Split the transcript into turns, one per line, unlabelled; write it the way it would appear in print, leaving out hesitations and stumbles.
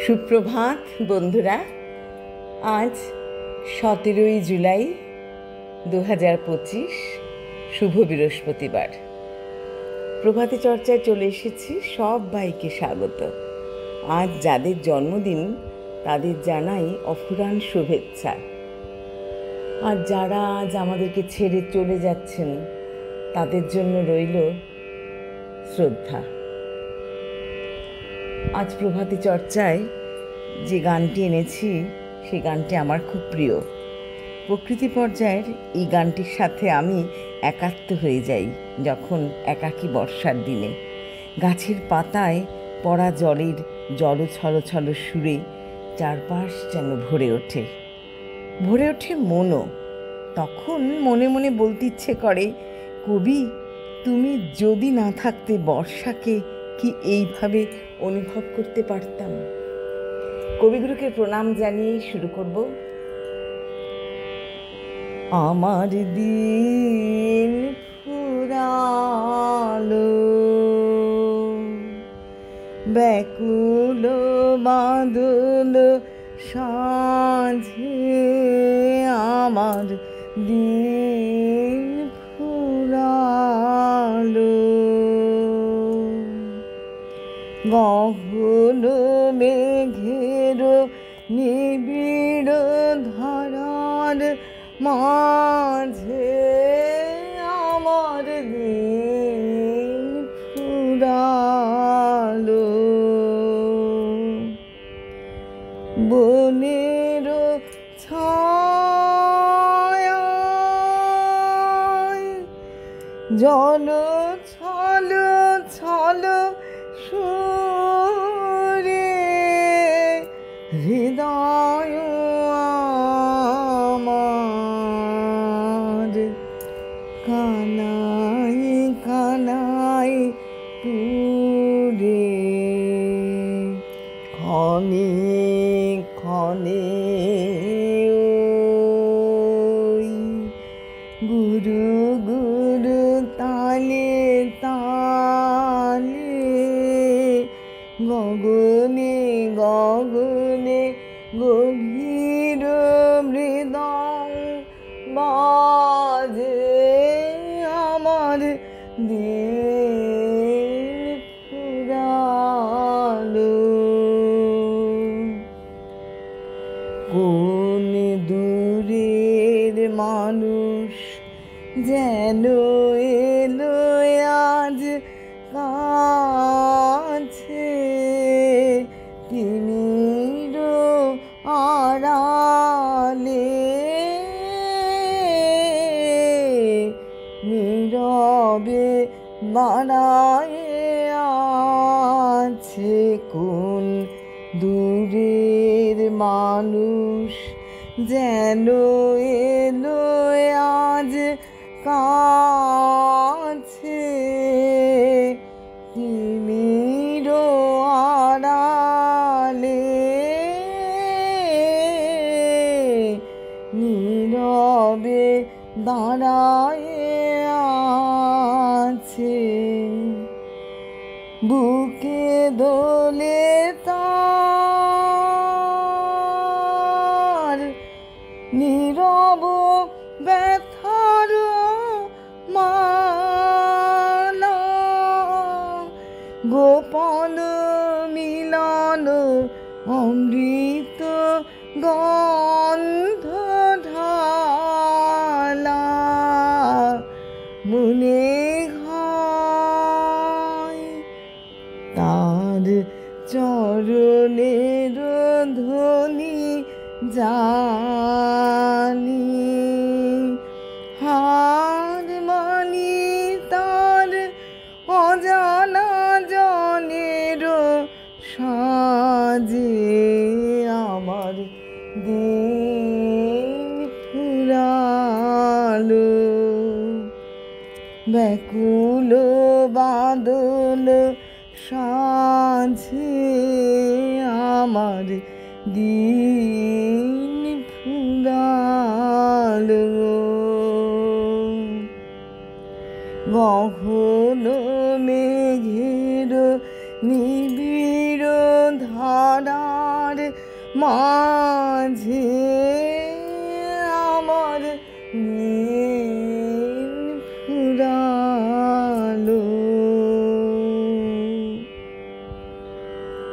সুপ্রভাত বন্ধুরা। আজ 17ই জুলাই 2025, শুভ বৃহস্পতিবার। প্রভাতী চর্চায় চলে এসেছি, সব ভাইকে স্বাগত। আজ যাদের জন্মদিন তাদের জানাই অফুরান শুভেচ্ছা। আর যারা আজ আমাদেরকে ছেড়ে চলে যাচ্ছেন তাদের জন্য রইল শ্রদ্ধা। আজ প্রভাতী চর্চায় যে গানটি এনেছি সেই গানটি আমার খুব প্রিয়। প্রকৃতি পর্যায়ের এই গানটির সাথে আমি একাত্ম হয়ে যাই যখন একাকী বর্ষার দিনে গাছের পাতায় পড়া জলের জল ছল সুরে চারপাশ যেন ভরে ওঠে মনও। তখন মনে মনে বলতে ইচ্ছে করে, কবি তুমি যদি না থাকতে বর্ষাকে কি এইভাবে অনুভব করতে পারতাম। কবিগুরুকে প্রণাম জানিয়ে শুরু করব। আমার দিন ফুরালো, ব্যাকুল বাদল সাঁঝে আমার দিন ফুরালো। গহন মেঘের নিবিড় ধারার মাঝে আমার দিন ফুরালো। বনের ছায়ায় জল ছল ছল সুরে হৃদয় আমার কানাই কানাই পুরে। ক্ষণে ক্ষণে গুরু গুরু তালে তালে গগনে গগনে গভীর মৃদং বাজে আমার দিন ফুরালো। কোন দূরের মানুষ যেন এলো আজ কাছে, তিমির আড়ালে নীরবে দাঁড়ায় আছে। কোন দূরের মানুষ যেন এলো আজ কাছে, তিমির আড়ালে নীরবে দাঁড়ায় আছে। বুকে দোলে তার নীরব ব্যথার মালা, গোপন মিলন অমৃত গন্ধ ঢালা মনে হয় তার চরণের ধ্বনি জানি। হার মানি তার অজানা জনের সাজে আমার দিন ফুরালো। ব্যাকুল বাদল সাঁঝে আমার দিন ফুরালো। গহন মেঘের নিবিড় ধারা মাঝে